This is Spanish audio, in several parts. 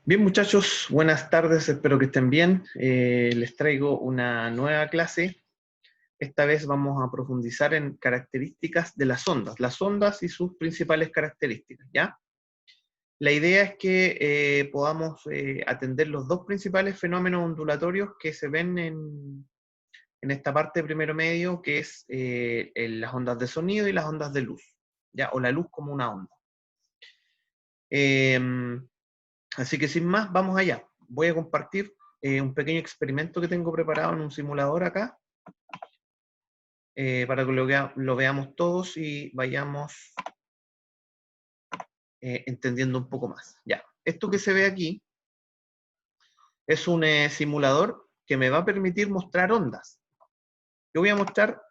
Bien, muchachos, buenas tardes, espero que estén bien. Les traigo una nueva clase. Esta vez vamos a profundizar en características de las ondas y sus principales características, ¿ya? La idea es que podamos atender los dos principales fenómenos ondulatorios que se ven en esta parte de primero medio, que es las ondas de sonido y las ondas de luz, ¿ya? O la luz como una onda. Así que sin más, vamos allá. Voy a compartir un pequeño experimento que tengo preparado en un simulador acá, para que lo veamos todos y vayamos entendiendo un poco más. Ya, esto que se ve aquí es un simulador que me va a permitir mostrar ondas. Yo voy a mostrar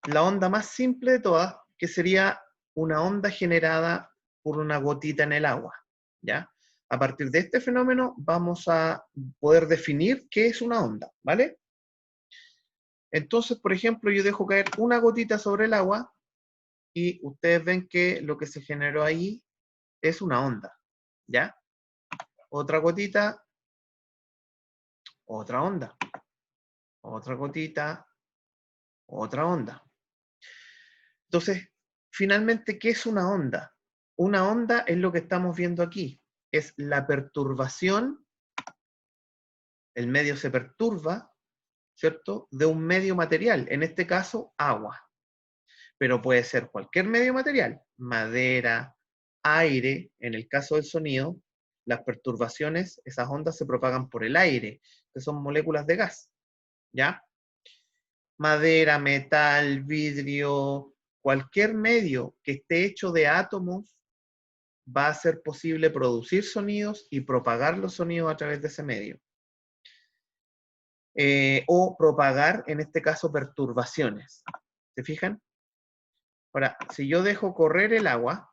la onda más simple de todas, que sería una onda generada por una gotita en el agua, ¿ya? A partir de este fenómeno vamos a poder definir qué es una onda, ¿vale? Entonces, por ejemplo, yo dejo caer una gotita sobre el agua y ustedes ven que lo que se generó ahí es una onda, ¿ya? Otra gotita, otra onda. Otra gotita, otra onda. Entonces, finalmente, ¿qué es una onda? Una onda es lo que estamos viendo aquí. Es la perturbación, el medio se perturba, ¿cierto? De un medio material, en este caso, agua. Pero puede ser cualquier medio material, madera, aire, en el caso del sonido, las perturbaciones, esas ondas se propagan por el aire, que son moléculas de gas, ¿ya? Madera, metal, vidrio, cualquier medio que esté hecho de átomos va a ser posible producir sonidos y propagar los sonidos a través de ese medio. O propagar, en este caso, perturbaciones. ¿Se fijan? Ahora, si yo dejo correr el agua,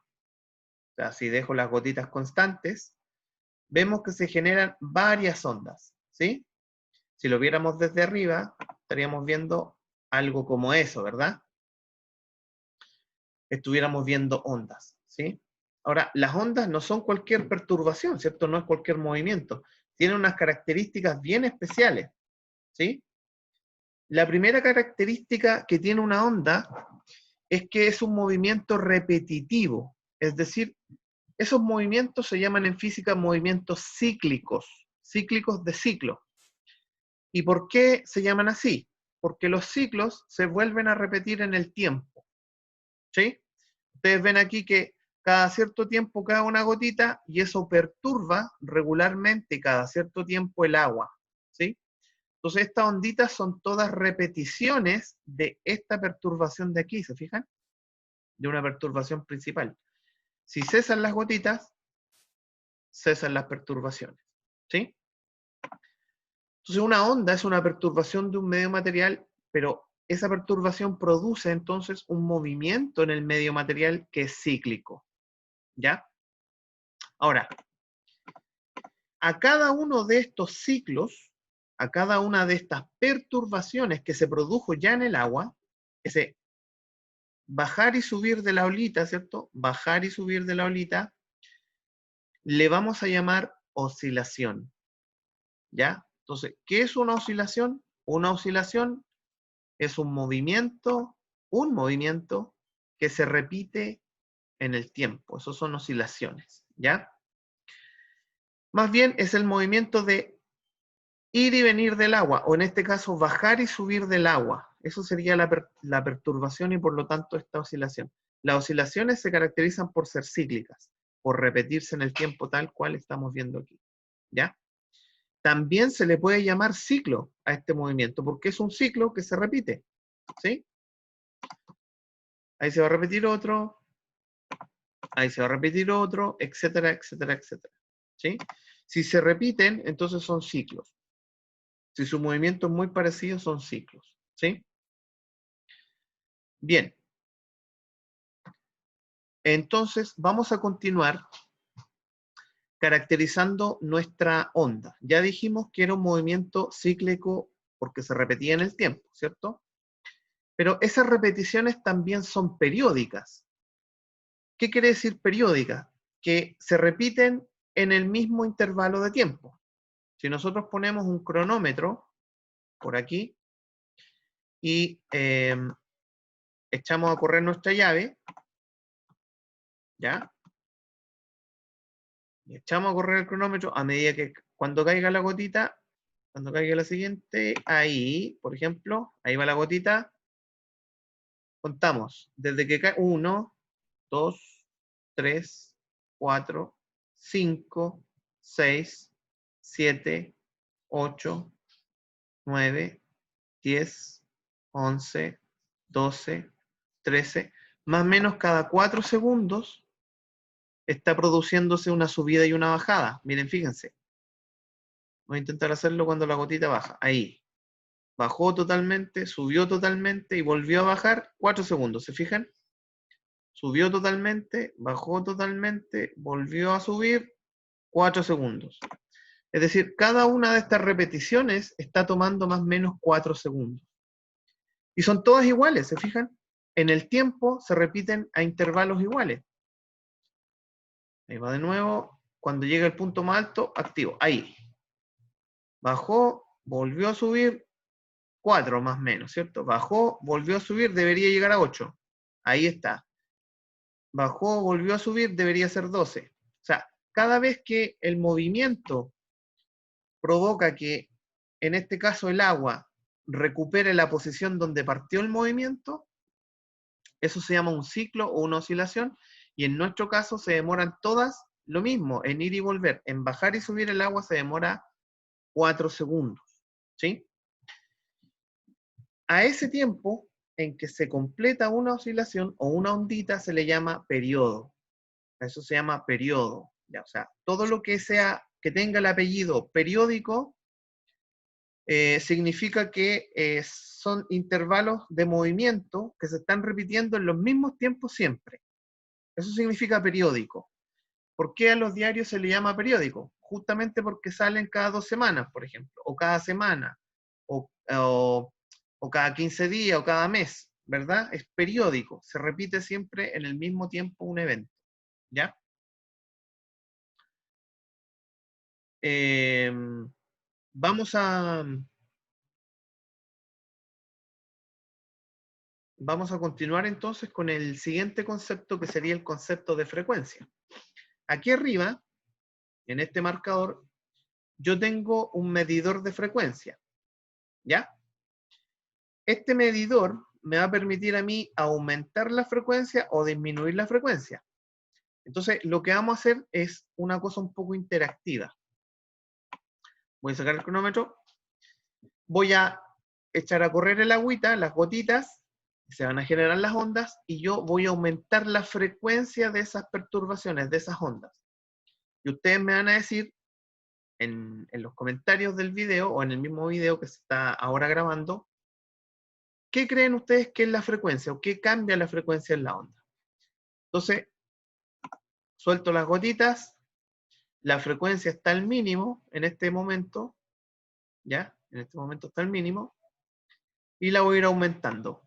o sea, si dejo las gotitas constantes, vemos que se generan varias ondas, ¿sí? Si lo viéramos desde arriba, estaríamos viendo algo como eso, ¿verdad? Estuviéramos viendo ondas, ¿sí? Ahora, las ondas no son cualquier perturbación, ¿cierto? No es cualquier movimiento. Tienen unas características bien especiales, ¿sí? La primera característica que tiene una onda es que es un movimiento repetitivo, es decir, esos movimientos se llaman en física movimientos cíclicos de ciclo. ¿Y por qué se llaman así? Porque los ciclos se vuelven a repetir en el tiempo, ¿sí? Ustedes ven aquí que cada cierto tiempo cae una gotita y eso perturba regularmente cada cierto tiempo el agua, ¿sí? Entonces estas onditas son todas repeticiones de esta perturbación de aquí, ¿se fijan? De una perturbación principal. Si cesan las gotitas, cesan las perturbaciones, ¿sí? Entonces una onda es una perturbación de un medio material, pero esa perturbación produce entonces un movimiento en el medio material que es cíclico, ¿ya? Ahora, a cada uno de estos ciclos, a cada una de estas perturbaciones que se produjo ya en el agua, ese bajar y subir de la olita, ¿cierto? Bajar y subir de la olita, le vamos a llamar oscilación, ¿ya? Entonces, ¿qué es una oscilación? Una oscilación es un movimiento que se repite en el tiempo. Esos son oscilaciones, ¿ya? Más bien es el movimiento de ir y venir del agua, o en este caso bajar y subir del agua. Eso sería la perturbación y por lo tanto esta oscilación. Las oscilaciones se caracterizan por ser cíclicas, por repetirse en el tiempo tal cual estamos viendo aquí, ¿ya? También se le puede llamar ciclo a este movimiento, porque es un ciclo que se repite, ¿sí? Ahí se va a repetir otro, ahí se va a repetir otro, etcétera, etcétera, etcétera, ¿sí? Si se repiten, entonces son ciclos. Si su movimiento es muy parecido, son ciclos, ¿sí? Bien. Entonces, vamos a continuar caracterizando nuestra onda. Ya dijimos que era un movimiento cíclico porque se repetía en el tiempo, ¿cierto? Pero esas repeticiones también son periódicas. ¿Qué quiere decir periódica? Que se repiten en el mismo intervalo de tiempo. Si nosotros ponemos un cronómetro por aquí y echamos a correr nuestra llave, ¿ya? Y echamos a correr el cronómetro a medida que cuando caiga la gotita, cuando caiga la siguiente, ahí, por ejemplo, ahí va la gotita, contamos desde que cae 1, 2, 3, 4, 5, 6, 7, 8, 9, 10, 11, 12, 13, más o menos cada 4 segundos está produciéndose una subida y una bajada. Miren, fíjense. Voy a intentar hacerlo cuando la gotita baja. Ahí. Bajó totalmente, subió totalmente y volvió a bajar 4 segundos. ¿Se fijan? Subió totalmente, bajó totalmente, volvió a subir 4 segundos. Es decir, cada una de estas repeticiones está tomando más o menos 4 segundos. Y son todas iguales, ¿se fijan? En el tiempo se repiten a intervalos iguales. Ahí va de nuevo. Cuando llega el punto más alto, activo. Ahí. Bajó, volvió a subir 4 más o menos, ¿cierto? Bajó, volvió a subir, debería llegar a 8. Ahí está. Bajó, volvió a subir, debería ser 12. O sea, cada vez que el movimiento provoca que, en este caso, el agua recupere la posición donde partió el movimiento, eso se llama un ciclo o una oscilación, y en nuestro caso se demoran todas lo mismo, en ir y volver. En bajar y subir el agua se demora 4 segundos, ¿sí? A ese tiempo en que se completa una oscilación o una ondita se le llama periodo. Eso se llama periodo. ¿Ya? O sea, todo lo que sea, que tenga el apellido periódico, significa que son intervalos de movimiento que se están repitiendo en los mismos tiempos siempre. Eso significa periódico. ¿Por qué a los diarios se le llama periódico? Justamente porque salen cada 2 semanas, por ejemplo, o cada semana, o cada 15 días, o cada mes, ¿verdad? Es periódico, se repite siempre en el mismo tiempo un evento, ¿ya? Vamos a continuar entonces con el siguiente concepto, que sería el concepto de frecuencia. Aquí arriba, en este marcador, yo tengo un medidor de frecuencia, ¿ya? Este medidor me va a permitir a mí aumentar la frecuencia o disminuir la frecuencia. Entonces, lo que vamos a hacer es una cosa un poco interactiva. Voy a sacar el cronómetro, voy a echar a correr el agüita, las gotitas, se van a generar las ondas, y yo voy a aumentar la frecuencia de esas perturbaciones, de esas ondas. Y ustedes me van a decir en los comentarios del video, o en el mismo video que se está ahora grabando, ¿qué creen ustedes que es la frecuencia? ¿O qué cambia la frecuencia en la onda? Entonces, suelto las gotitas, la frecuencia está al mínimo en este momento, ¿ya? En este momento está al mínimo, y la voy a ir aumentando.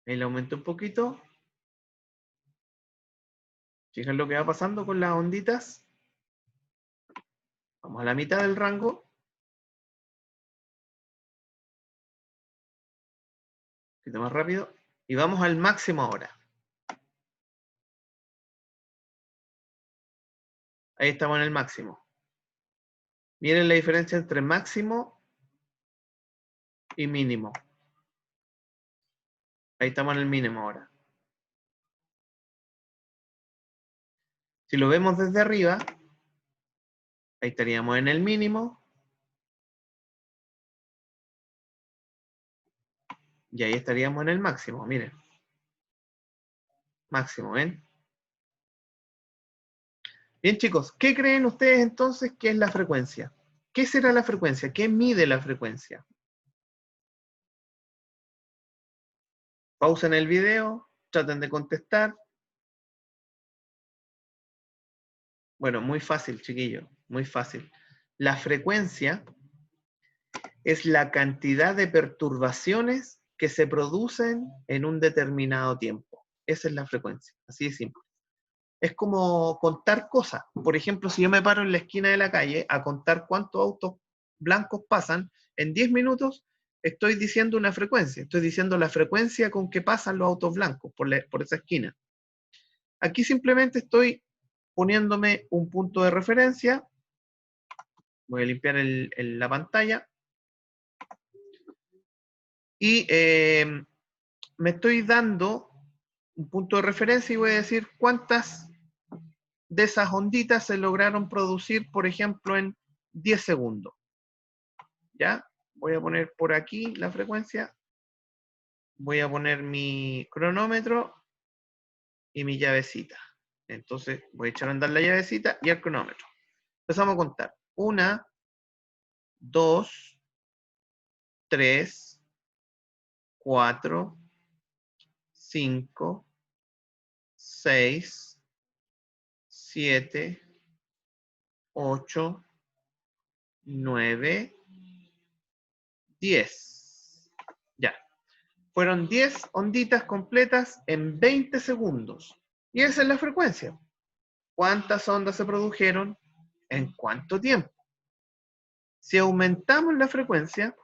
Ahí la aumento un poquito. Fijan lo que va pasando con las onditas. Vamos a la mitad del rango. Un poquito más rápido. Y vamos al máximo ahora. Ahí estamos en el máximo. Miren la diferencia entre máximo y mínimo. Ahí estamos en el mínimo ahora. Si lo vemos desde arriba, ahí estaríamos en el mínimo. Y ahí estaríamos en el máximo, miren. Máximo, ¿ven? Bien, chicos, ¿qué creen ustedes entonces que es la frecuencia? ¿Qué será la frecuencia? ¿Qué mide la frecuencia? Pausen el video, traten de contestar. Bueno, muy fácil, chiquillo, muy fácil. La frecuencia es la cantidad de perturbaciones que se producen en un determinado tiempo. Esa es la frecuencia, así de simple. es como contar cosas. Por ejemplo, si yo me paro en la esquina de la calle a contar cuántos autos blancos pasan, en 10 minutos estoy diciendo una frecuencia. Estoy diciendo la frecuencia con que pasan los autos blancos por esa esquina. Aquí simplemente estoy poniéndome un punto de referencia. Voy a limpiar la pantalla. Y me estoy dando un punto de referencia y voy a decir cuántas de esas onditas se lograron producir, por ejemplo, en 10 segundos. ¿Ya? Voy a poner por aquí la frecuencia. Voy a poner mi cronómetro y mi llavecita. Entonces voy a echar a andar la llavecita y el cronómetro. Empezamos a contar. 1, 2, 3, 4, 5, 6, 7, 8, 9, 10. Ya. Fueron 10 onditas completas en 20 segundos. Y esa es la frecuencia. ¿Cuántas ondas se produjeron? ¿En cuánto tiempo? Si aumentamos la frecuencia,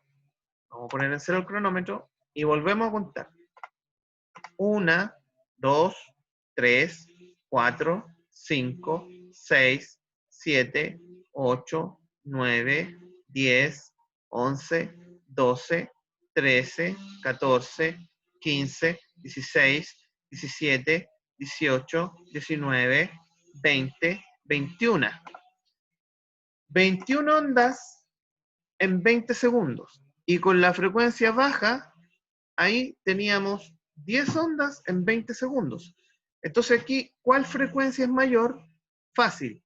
vamos a poner en cero el cronómetro y volvemos a contar. 1, 2, 3, 4, 5, 6, 7, 8, 9, 10, 11, 12, 13, 14, 15, 16, 17, 18, 19, 20, 21. 21 ondas en 20 segundos. Y con la frecuencia baja, ahí teníamos 10 ondas en 20 segundos. Entonces aquí, ¿cuál frecuencia es mayor? Fácil.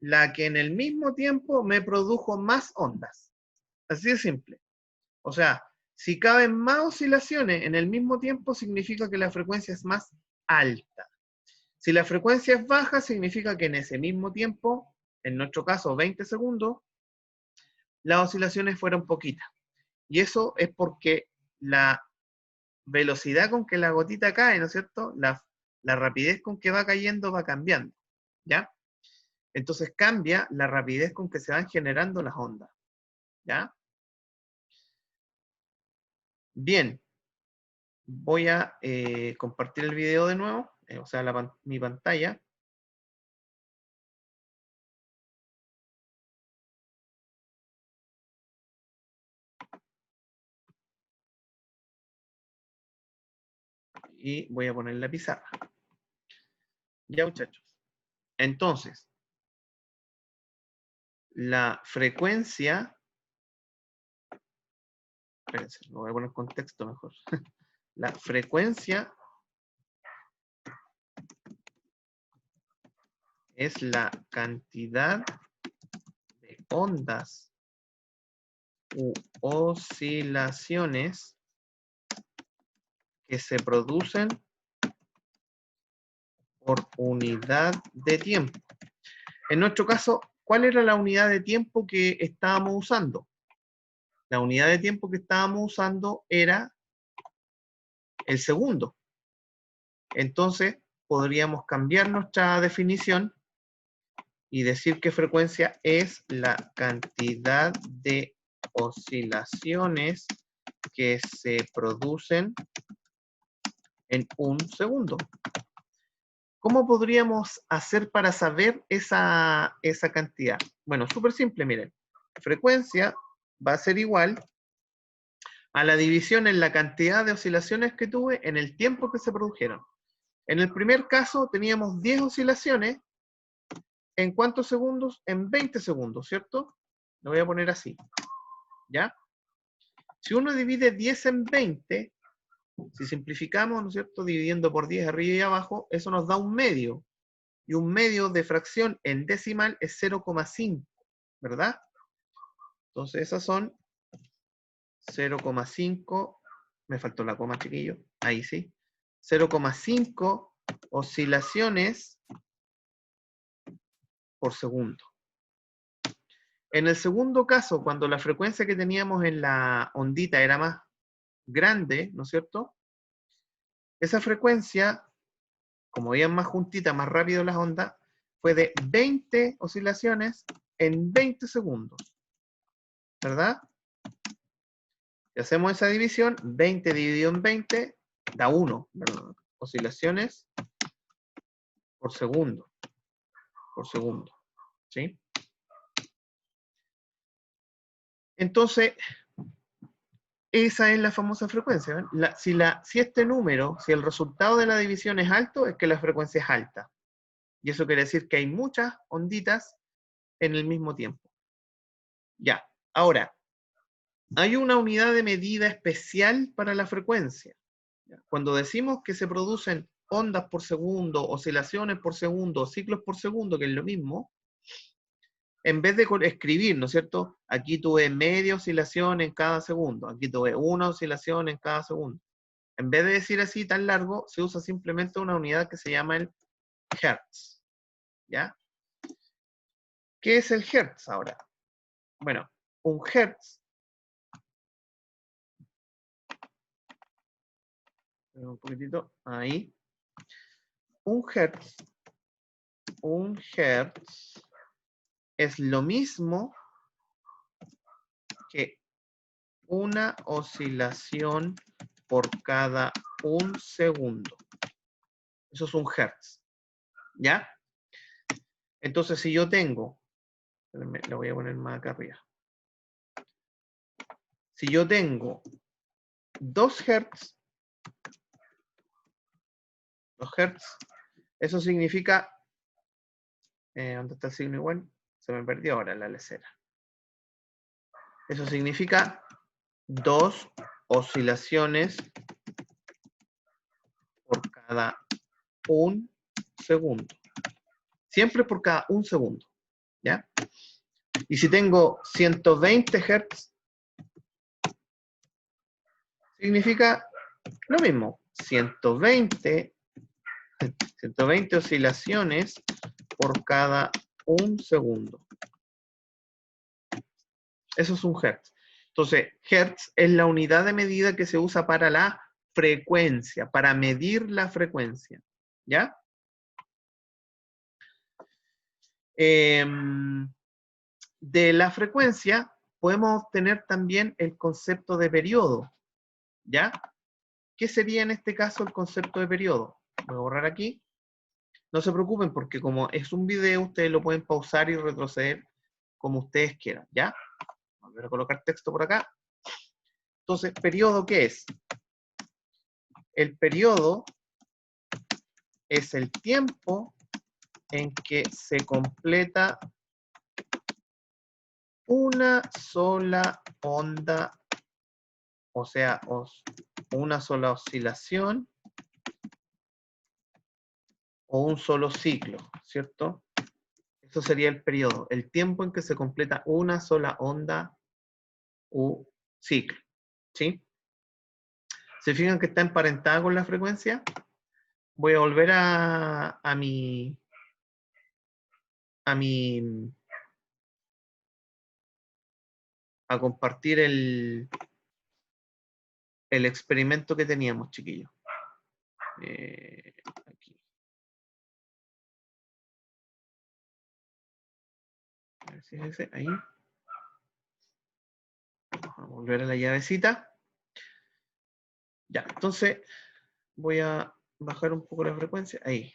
La que en el mismo tiempo me produjo más ondas. Así de simple. O sea, si caben más oscilaciones en el mismo tiempo, significa que la frecuencia es más alta. Si la frecuencia es baja, significa que en ese mismo tiempo, en nuestro caso 20 segundos, las oscilaciones fueron poquitas. Y eso es porque la velocidad con que la gotita cae, ¿no es cierto? La rapidez con que va cayendo va cambiando, ¿ya? Entonces cambia la rapidez con que se van generando las ondas, ¿ya? Bien, voy a compartir el video de nuevo, o sea, mi pantalla. Y voy a poner la pizarra. Ya, muchachos. Entonces, la frecuencia, espérense, lo voy a poner en contexto mejor. La frecuencia es la cantidad de ondas u oscilaciones que se producen por unidad de tiempo. En nuestro caso, ¿cuál era la unidad de tiempo que estábamos usando? La unidad de tiempo que estábamos usando era el segundo. Entonces, podríamos cambiar nuestra definición y decir que frecuencia es la cantidad de oscilaciones que se producen en un segundo. ¿Cómo podríamos hacer para saber esa cantidad? Bueno, súper simple, miren. Frecuencia va a ser igual a la división en la cantidad de oscilaciones que tuve en el tiempo que se produjeron. En el primer caso teníamos 10 oscilaciones. ¿En cuántos segundos? En 20 segundos, ¿cierto? Lo voy a poner así. ¿Ya? Si uno divide 10 en 20, si simplificamos, ¿no es cierto? Dividiendo por 10 arriba y abajo, eso nos da un medio. Y un medio de fracción en decimal es 0,5, ¿verdad? Entonces esas son 0,5, me faltó la coma, chiquillo, ahí sí, 0,5 oscilaciones por segundo. En el segundo caso, cuando la frecuencia que teníamos en la ondita era más grande, ¿no es cierto? Esa frecuencia como iban más juntitas, más rápido las ondas, fue de 20 oscilaciones en 20 segundos. ¿Verdad? Si hacemos esa división, 20 dividido en 20 da 1, ¿verdad? Oscilaciones por segundo. Por segundo. ¿Sí? Entonces, esa es la famosa frecuencia. Si este número, si el resultado de la división es alto, es que la frecuencia es alta. Y eso quiere decir que hay muchas onditas en el mismo tiempo. Ya, ahora, hay una unidad de medida especial para la frecuencia. Cuando decimos que se producen ondas por segundo, oscilaciones por segundo, ciclos por segundo, que es lo mismo, en vez de escribir, ¿no es cierto? Aquí tuve media oscilación en cada segundo, aquí tuve una oscilación en cada segundo. En vez de decir así tan largo, se usa simplemente una unidad que se llama el hertz. ¿Ya? ¿Qué es el hertz ahora? Bueno, un hertz, un poquitito, ahí. Un hertz es lo mismo que una oscilación por cada un segundo. Eso es un hertz. ¿Ya? Entonces, si yo tengo, lo voy a poner más acá arriba. Si yo tengo 2 hertz, eso significa, ¿dónde está el signo igual? Se me perdió ahora la lecera. Eso significa 2 oscilaciones por cada un segundo. Siempre por cada un segundo. ¿Ya? Y si tengo 120 Hz, significa lo mismo. 120 oscilaciones por cada un segundo. Eso es un Hertz. Entonces, Hertz es la unidad de medida que se usa para la frecuencia, para medir la frecuencia. ¿Ya? De la frecuencia podemos obtener también el concepto de periodo. ¿Ya? ¿Qué sería en este caso el concepto de periodo? Voy a borrar aquí. No se preocupen porque como es un video, ustedes lo pueden pausar y retroceder como ustedes quieran, ¿ya? Voy a colocar texto por acá. Entonces, ¿periodo qué es? El periodo es el tiempo en que se completa una sola onda, o sea, una sola oscilación o un solo ciclo, ¿cierto? Eso sería el periodo, el tiempo en que se completa una sola onda u ciclo, ¿sí? ¿Se fijan que está emparentada con la frecuencia? Voy a volver a compartir el experimento que teníamos, chiquillos. Aquí. A ver si es ese, ahí. Vamos a volver a la llavecita. Ya, entonces voy a bajar un poco la frecuencia. Ahí.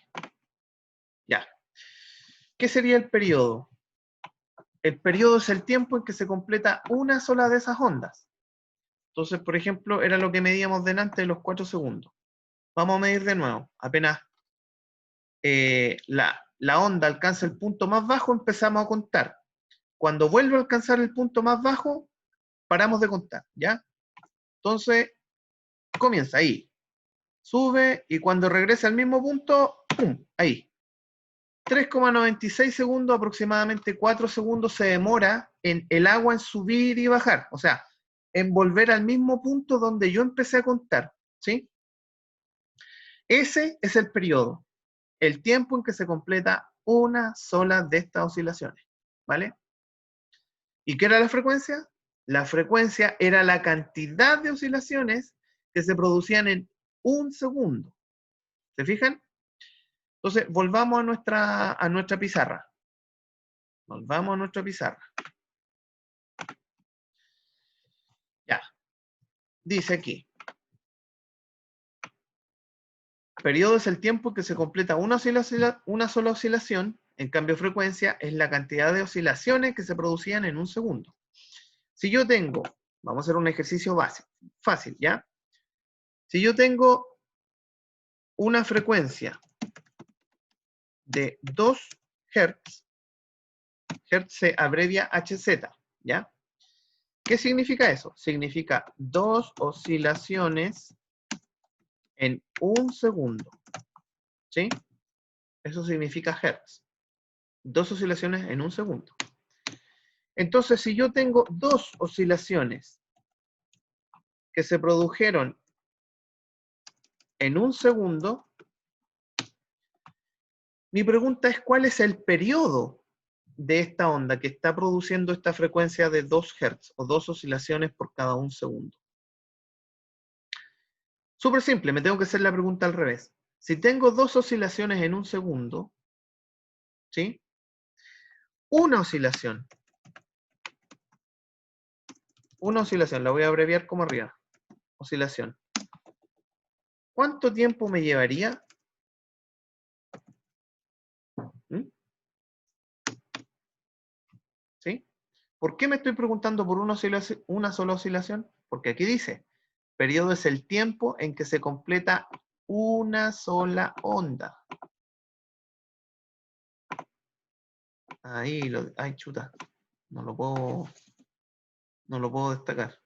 Ya. ¿Qué sería el periodo? El periodo es el tiempo en que se completa una sola de esas ondas. Entonces, por ejemplo, era lo que medíamos delante de los 4 segundos. Vamos a medir de nuevo. Apenas la onda alcanza el punto más bajo, empezamos a contar. Cuando vuelve a alcanzar el punto más bajo, paramos de contar, ¿ya? Entonces, comienza ahí. Sube y cuando regresa al mismo punto, ¡pum! Ahí. 3,96 segundos, aproximadamente 4 segundos se demora en el agua en subir y bajar. O sea, en volver al mismo punto donde yo empecé a contar, ¿sí? Ese es el periodo, el tiempo en que se completa una sola de estas oscilaciones, ¿vale? ¿Y qué era la frecuencia? La frecuencia era la cantidad de oscilaciones que se producían en un segundo. ¿Se fijan? Entonces, volvamos a nuestra pizarra. Volvamos a nuestra pizarra. Ya. Dice aquí. Periodo es el tiempo que se completa una sola oscilación. En cambio, frecuencia es la cantidad de oscilaciones que se producían en un segundo. Si yo tengo, vamos a hacer un ejercicio básico, fácil, ¿ya? Si yo tengo una frecuencia de 2 Hz, Hertz se abrevia HZ, ¿ya? ¿Qué significa eso? Significa 2 oscilaciones en un segundo, ¿sí? Eso significa Hertz. 2 oscilaciones en un segundo. Entonces, si yo tengo 2 oscilaciones que se produjeron en un segundo, mi pregunta es, ¿cuál es el periodo de esta onda que está produciendo esta frecuencia de 2 Hz o 2 oscilaciones por cada un segundo? Súper simple, me tengo que hacer la pregunta al revés. Si tengo 2 oscilaciones en un segundo, ¿sí? Una oscilación, la voy a abreviar como arriba, oscilación. ¿Cuánto tiempo me llevaría? ¿Mm? ¿Sí? ¿Por qué me estoy preguntando por una sola oscilación? Porque aquí dice, periodo es el tiempo en que se completa una sola onda. Ahí, ay, chuta, no lo puedo destacar.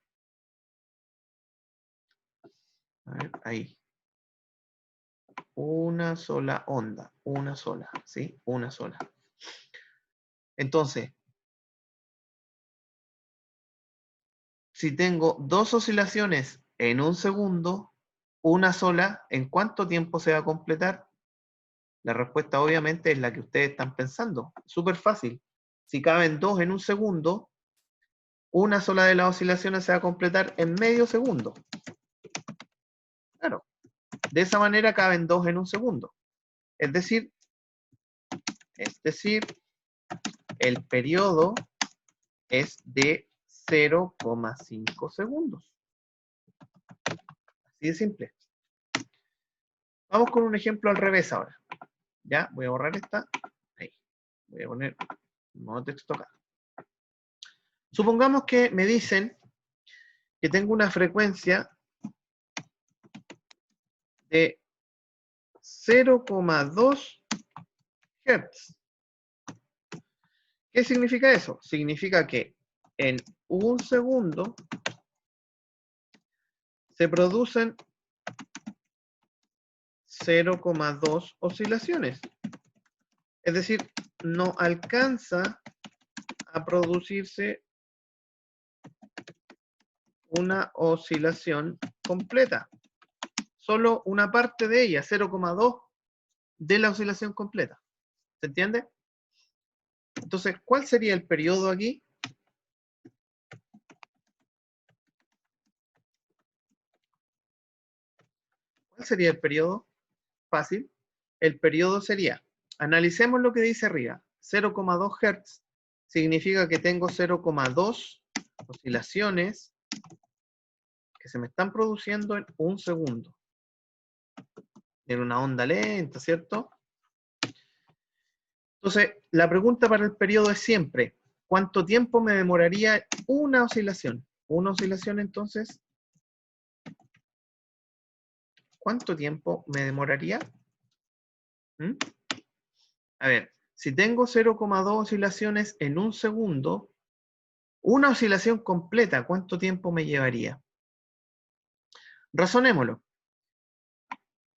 A ver, ahí. Una sola onda, una sola, ¿sí? Una sola. Entonces, si tengo 2 oscilaciones en un segundo, una sola, ¿en cuánto tiempo se va a completar? La respuesta obviamente es la que ustedes están pensando. Súper fácil. Si caben 2 en un segundo, una sola de las oscilaciones se va a completar en medio segundo. Claro. De esa manera caben 2 en un segundo. Es decir, el periodo es de 0,5 segundos. Así de simple. Vamos con un ejemplo al revés ahora. Ya, voy a borrar esta. Ahí. Voy a poner un nuevo texto acá. Supongamos que me dicen que tengo una frecuencia de 0,2 Hz. ¿Qué significa eso? Significa que en un segundo se producen 0,2 oscilaciones. Es decir, no alcanza a producirse una oscilación completa. Solo una parte de ella, 0,2 de la oscilación completa. ¿Se entiende? Entonces, ¿cuál sería el periodo aquí? ¿Cuál sería el periodo? Fácil. El periodo sería, analicemos lo que dice arriba, 0,2 Hz significa que tengo 0,2 oscilaciones que se me están produciendo en un segundo. En una onda lenta, ¿cierto? Entonces, la pregunta para el periodo es siempre, ¿cuánto tiempo me demoraría una oscilación? Una oscilación, entonces, ¿cuánto tiempo me demoraría? ¿Mm? A ver, si tengo 0,2 oscilaciones en un segundo, una oscilación completa, ¿cuánto tiempo me llevaría? Razonémoslo.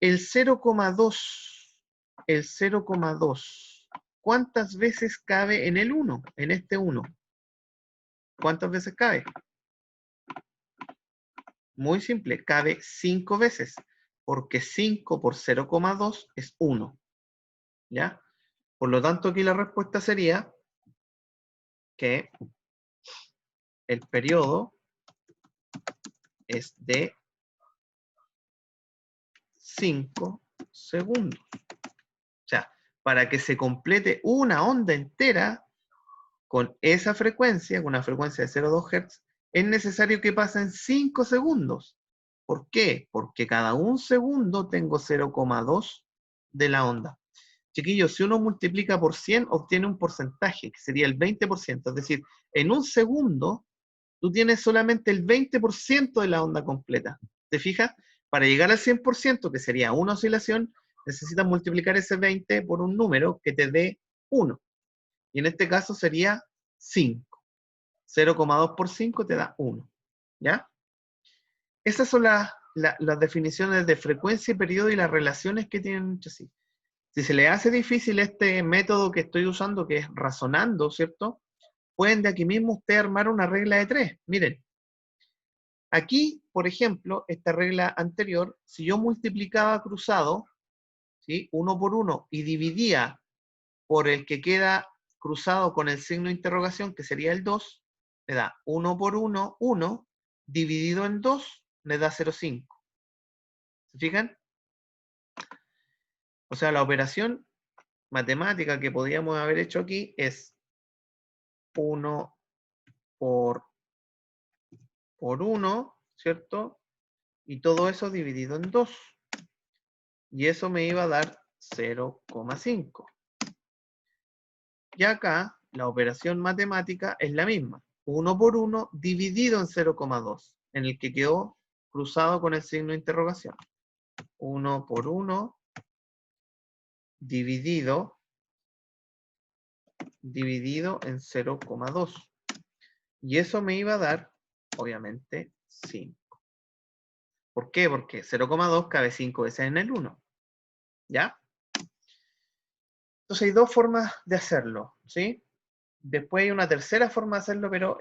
El 0,2, ¿cuántas veces cabe en el 1? En este 1. ¿Cuántas veces cabe? Muy simple, cabe 5 veces, porque 5 por 0,2 es 1. ¿Ya? Por lo tanto, aquí la respuesta sería que el periodo es de 5 segundos. O para que se complete una onda entera con esa frecuencia, con una frecuencia de 0,2 Hz, es necesario que pasen 5 segundos. ¿Por qué? Porque cada un segundo tengo 0,2 de la onda. Chiquillos, si uno multiplica por 100, obtiene un porcentaje, que sería el 20%. Es decir, en un segundo, tú tienes solamente el 20% de la onda completa. ¿Te fijas? Para llegar al 100%, que sería una oscilación, necesitas multiplicar ese 20 por un número que te dé 1. Y en este caso sería 5. 0,2 por 5 te da 1. ¿Ya? Esas son las definiciones de frecuencia y periodo y las relaciones que tienen entre sí. Si se le hace difícil este método que estoy usando, que es razonando, ¿cierto? Pueden de aquí mismo usted armar una regla de 3. Miren, aquí, por ejemplo, esta regla anterior, si yo multiplicaba cruzado, ¿sí? 1 por 1, y dividía por el que queda cruzado con el signo de interrogación, que sería el 2, me da 1 por 1, 1, dividido en 2, me da 0,5. ¿Se fijan? O sea, la operación matemática que podríamos haber hecho aquí es 1 por 1, ¿cierto? Y todo eso dividido en 2. Y eso me iba a dar 0,5. Y acá la operación matemática es la misma. 1 por 1 dividido en 0,2, en el que quedó cruzado con el signo de interrogación. 1 por 1 dividido en 0,2. Y eso me iba a dar, obviamente, 5. ¿Por qué? Porque 0,2 cabe 5 veces en el 1. ¿Ya? Entonces hay dos formas de hacerlo, ¿sí? Después hay una tercera forma de hacerlo, pero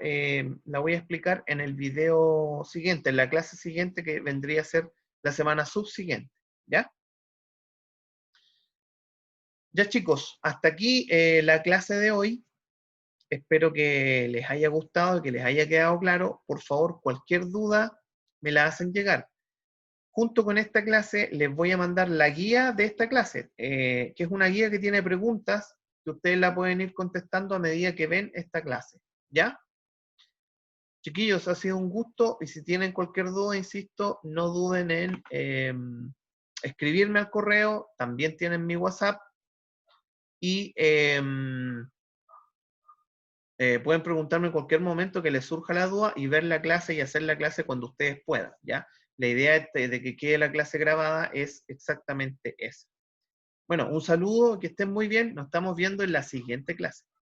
la voy a explicar en el video siguiente, en la clase siguiente, que vendría a ser la semana subsiguiente, ¿ya? Ya chicos, hasta aquí la clase de hoy. Espero que les haya gustado y que les haya quedado claro. Por favor, cualquier duda me la hacen llegar. Junto con esta clase les voy a mandar la guía de esta clase, que es una guía que tiene preguntas que ustedes la pueden ir contestando a medida que ven esta clase, ¿ya? Chiquillos, ha sido un gusto y si tienen cualquier duda, insisto, no duden en escribirme al correo, también tienen mi WhatsApp y pueden preguntarme en cualquier momento que les surja la duda y ver la clase y hacer la clase cuando ustedes puedan, ¿ya? La idea de que quede la clase grabada es exactamente esa. Bueno, un saludo, que estén muy bien, nos estamos viendo en la siguiente clase.